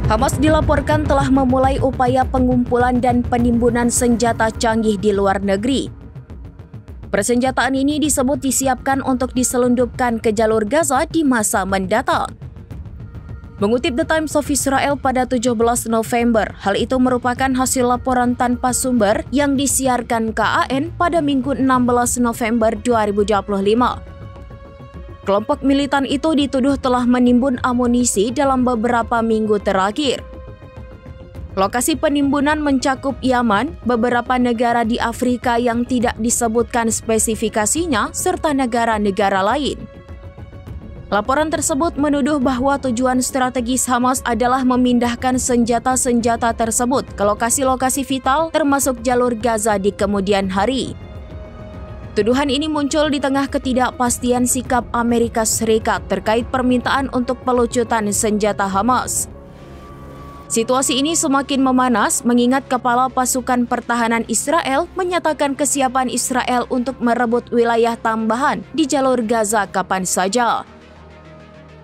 Hamas dilaporkan telah memulai upaya pengumpulan dan penimbunan senjata canggih di luar negeri. Persenjataan ini disebut disiapkan untuk diselundupkan ke jalur Gaza di masa mendatang. Mengutip The Times of Israel pada 17 November, hal itu merupakan hasil laporan tanpa sumber yang disiarkan KAN pada Minggu 16 November 2025. Kelompok militan itu dituduh telah menimbun amunisi dalam beberapa minggu terakhir. Lokasi penimbunan mencakup Yaman, beberapa negara di Afrika yang tidak disebutkan spesifikasinya, serta negara-negara lain. Laporan tersebut menuduh bahwa tujuan strategis Hamas adalah memindahkan senjata-senjata tersebut ke lokasi-lokasi vital termasuk jalur Gaza di kemudian hari. Tuduhan ini muncul di tengah ketidakpastian sikap Amerika Serikat terkait permintaan untuk pelucutan senjata Hamas. Situasi ini semakin memanas mengingat Kepala Pasukan Pertahanan Israel menyatakan kesiapan Israel untuk merebut wilayah tambahan di jalur Gaza kapan saja.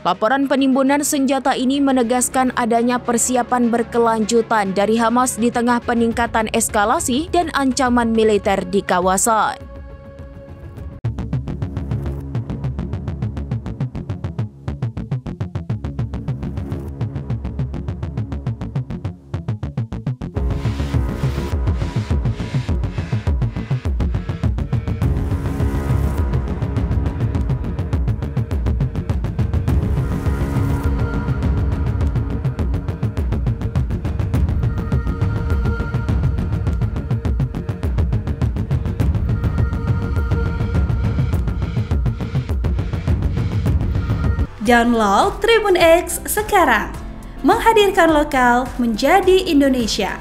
Laporan penimbunan senjata ini menegaskan adanya persiapan berkelanjutan dari Hamas di tengah peningkatan eskalasi dan ancaman militer di kawasan. Download Tribun X sekarang, menghadirkan lokal menjadi Indonesia.